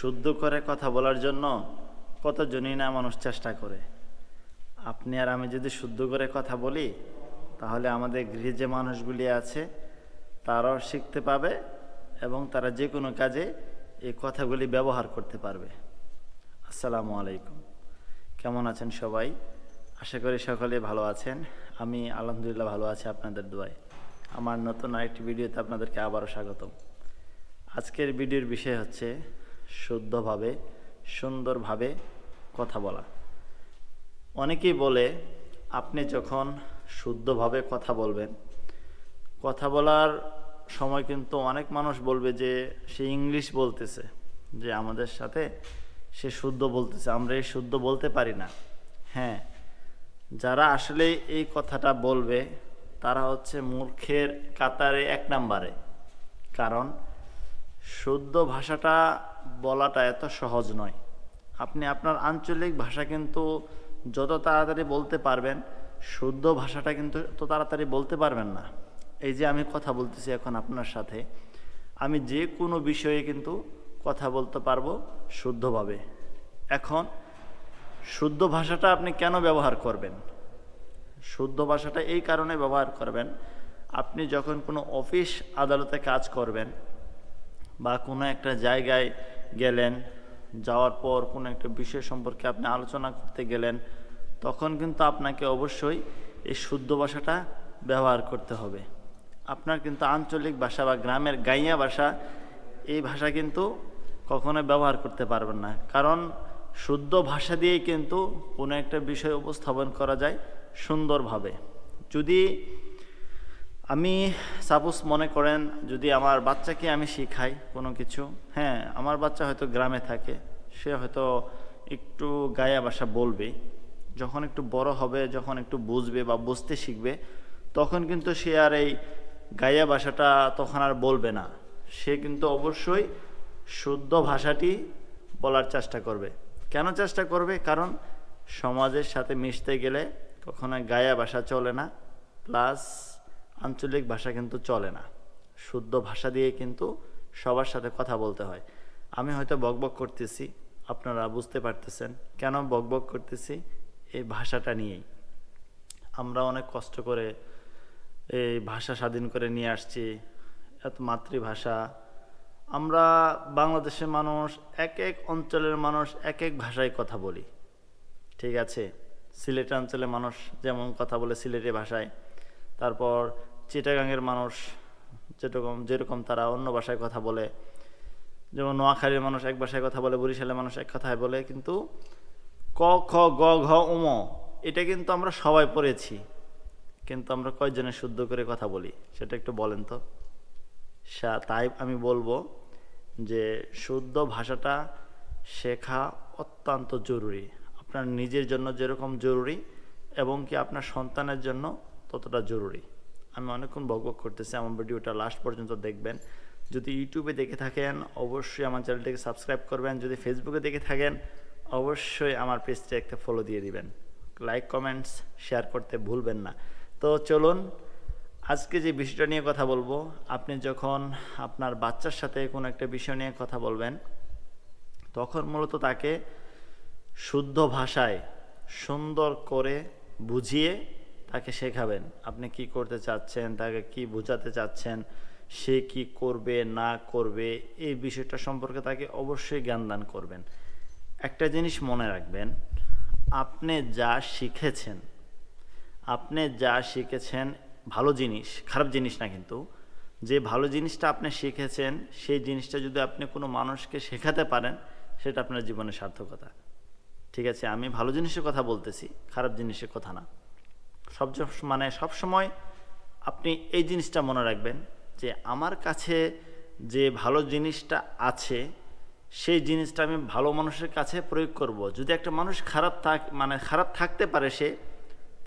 শুদ্ধ করে কথা বলার জন্য কতজনই না মানুষ চেষ্টা করে। আপনি আর আমি যদি শুদ্ধ করে কথা বলি, তাহলে আমাদের গৃহে যে মানুষগুলি আছে তারাও শিখতে পাবে এবং তারা যে কোনো কাজে এই কথাগুলি ব্যবহার করতে পারবে। আসসালামু আলাইকুম, কেমন আছেন সবাই? আশা করি সকলে ভালো আছেন। আমি আলহামদুলিল্লাহ ভালো আছি আপনাদের দোয়ায়। আমার নতুন আরেকটি ভিডিওতে আপনাদেরকে আবারও স্বাগতম। আজকের ভিডিওর বিষয় হচ্ছে শুদ্ধভাবে সুন্দরভাবে কথা বলা। অনেকেই বলে আপনি যখন শুদ্ধভাবে কথা বলবেন, কথা বলার সময় কিন্তু অনেক মানুষ বলবে যে সে ইংলিশ বলতেছে, যে আমাদের সাথে সে শুদ্ধ বলতেছে, আমরা এই শুদ্ধ বলতে পারি না। হ্যাঁ, যারা আসলে এই কথাটা বলবে তারা হচ্ছে মূর্খের কাতারে 1 নম্বরে। কারণ শুদ্ধ ভাষাটা বলাটা এত সহজ নয়। আপনি আপনার আঞ্চলিক ভাষা কিন্তু যত তাড়াতাড়ি বলতে পারবেন, শুদ্ধ ভাষাটা কিন্তু তত তাড়াতাড়ি বলতে পারবেন না। এই যে আমি কথা বলতেছি এখন আপনার সাথে, আমি যে কোনো বিষয়ে কিন্তু কথা বলতে পারবো শুদ্ধভাবে। এখন শুদ্ধ ভাষাটা আপনি কেন ব্যবহার করবেন? শুদ্ধ ভাষাটা এই কারণে ব্যবহার করবেন, আপনি যখন কোনো অফিস আদালতে কাজ করবেন বা কোনো একটা জায়গায় গেলেন, যাওয়ার পর কোনো একটা বিষয় সম্পর্কে আপনি আলোচনা করতে গেলেন, তখন কিন্তু আপনাকে অবশ্যই এই শুদ্ধ ভাষাটা ব্যবহার করতে হবে। আপনার কিন্তু আঞ্চলিক ভাষা বা গ্রামের গাইয়া ভাষা, এই ভাষা কিন্তু কখনো ব্যবহার করতে পারবেন না। কারণ শুদ্ধ ভাষা দিয়েই কিন্তু কোনো একটা বিষয় উপস্থাপন করা যায় সুন্দরভাবে। যদি আমি সাপোজ মনে করেন, যদি আমার বাচ্চাকে আমি শিখাই কোনো কিছু, হ্যাঁ, আমার বাচ্চা হয়তো গ্রামে থাকে, সে হয়তো একটু গায়া ভাষা বলবে। যখন একটু বড় হবে, যখন একটু বুঝবে বা বুঝতে শিখবে, তখন কিন্তু সে আর এই গায়া ভাষাটা তখন আর বলবে না। সে কিন্তু অবশ্যই শুদ্ধ ভাষাটি বলার চেষ্টা করবে। কেন চেষ্টা করবে? কারণ সমাজের সাথে মিশতে গেলে কখনো গায়া ভাষা চলে না, প্লাস আঞ্চলিক ভাষা কিন্তু চলে না। শুদ্ধ ভাষা দিয়ে কিন্তু সবার সাথে কথা বলতে হয়। আমি হয়তো বকবক করতেছি, আপনারা বুঝতে পারতেছেন কেন বকবক করতেছি, এই ভাষাটা নিয়েই। আমরা অনেক কষ্ট করে এই ভাষা স্বাধীন করে নিয়ে আসছি, এত মাতৃভাষা। আমরা বাংলাদেশের মানুষ, এক এক অঞ্চলের মানুষ এক এক ভাষায় কথা বলি, ঠিক আছে? সিলেট অঞ্চলের মানুষ যেমন কথা বলে সিলেটি ভাষায়, তারপর চিটাগাংয়ের মানুষ যেরকম তারা অন্য ভাষায় কথা বলে, যেমন নোয়াখালীর মানুষ এক ভাষায় কথা বলে, বরিশালের মানুষ এক কথায় বলে। কিন্তু ক খ গ ঘ উম এটা কিন্তু আমরা সবাই পড়েছি, কিন্তু আমরা কয়জনে শুদ্ধ করে কথা বলি সেটা একটু বলেন তো। তাই আমি বলবো যে শুদ্ধ ভাষাটা শেখা অত্যন্ত জরুরি। আপনার নিজের জন্য যেরকম জরুরি, এবং কি আপনার সন্তানের জন্য ততটা জরুরি। আমি অনেকক্ষণ বকবক করতেছি, আমার ভিডিওটা লাস্ট পর্যন্ত দেখবেন। যদি ইউটিউবে দেখে থাকেন অবশ্যই আমার চ্যানেলটিকে সাবস্ক্রাইব করবেন। যদি ফেসবুকে দেখে থাকেন অবশ্যই আমার পেজটা একটা ফলো দিয়ে দিবেন। লাইক কমেন্টস শেয়ার করতে ভুলবেন না। তো চলুন আজকে যে বিষয়টা নিয়ে কথা বলবো, আপনি যখন আপনার বাচ্চার সাথে কোনো একটা বিষয় নিয়ে কথা বলবেন, তখন মূলত তাকে শুদ্ধ ভাষায় সুন্দর করে বুঝিয়ে তাকে শেখাবেন আপনি কি করতে চাচ্ছেন, তাকে কি বোঝাতে চাচ্ছেন, সে কি করবে না করবে, এই বিষয়টা সম্পর্কে তাকে অবশ্যই জ্ঞান দান করবেন। একটা জিনিস মনে রাখবেন, আপনি যা শিখেছেন ভালো জিনিস, খারাপ জিনিস না, কিন্তু যে ভালো জিনিসটা আপনি শিখেছেন সেই জিনিসটা যদি আপনি কোনো মানুষকে শেখাতে পারেন, সেটা আপনার জীবনের সার্থকতা। ঠিক আছে? আমি ভালো জিনিসের কথা বলতেছি, খারাপ জিনিসের কথা না। সব সময় আপনি এই জিনিসটা মনে রাখবেন যে আমার কাছে যে ভালো জিনিসটা আছে, সেই জিনিসটা আমি ভালো মানুষের কাছে প্রয়োগ করব। যদি একটা মানুষ খারাপ থাকতে পারে,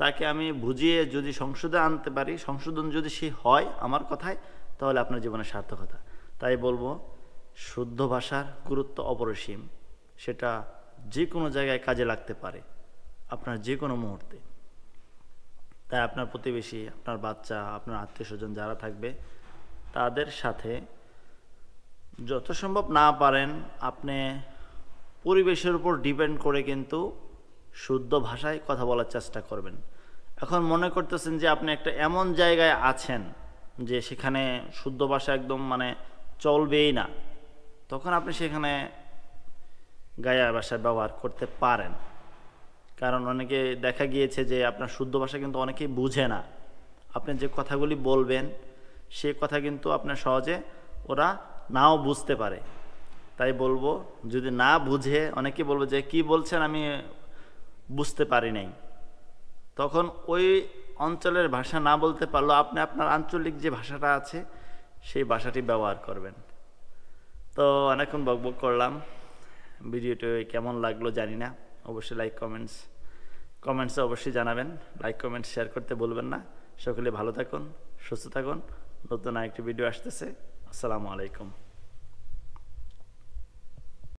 তাকে আমি বুঝিয়ে যদি সংশোধন আনতে পারি, সংশোধন যদি সে হয় আমার কথায়, তাহলে আপনার জীবনের সার্থকতা। তাই বলবো শুদ্ধ ভাষার গুরুত্ব অপরিসীম। সেটা যে কোনো জায়গায় কাজে লাগতে পারে, আপনার যে কোনো মুহূর্তে। তাই আপনার প্রতিবেশী, আপনার বাচ্চা, আপনার আত্মীয় স্বজন যারা থাকবে, তাদের সাথে যত সম্ভব না পারেন আপনি পরিবেশের উপর ডিপেন্ড করে কিন্তু শুদ্ধ ভাষায় কথা বলার চেষ্টা করবেন। এখন মনে করতেছেন যে আপনি একটা এমন জায়গায় আছেন যে সেখানে শুদ্ধ ভাষা একদম মানে চলবেই না, তখন আপনি সেখানে গায়া ভাষা ব্যবহার করতে পারেন। কারণ অনেকে দেখা গিয়েছে যে আপনার শুদ্ধ ভাষা কিন্তু অনেকেই বুঝে না। আপনি যে কথাগুলি বলবেন সে কথা কিন্তু আপনার সহজে ওরা নাও বুঝতে পারে। তাই বলবো, যদি না বুঝে, অনেকে বলবে যে কি বলছেন আমি বুঝতে পারি নাই, তখন ওই অঞ্চলের ভাষা না বলতে পারলেও আপনি আপনার আঞ্চলিক যে ভাষাটা আছে সেই ভাষাটি ব্যবহার করবেন। তো অনেকক্ষণ বকবক করলাম, ভিডিওটি কেমন লাগলো জানি না, অবশ্যই কমেন্টসে অবশ্যই জানাবেন। লাইক কমেন্ট শেয়ার করতে বলবেন না। সকলে ভালো থাকুন, সুস্থ থাকুন। নতুন আরেকটি ভিডিও আসতেছে। আসসালামু আলাইকুম।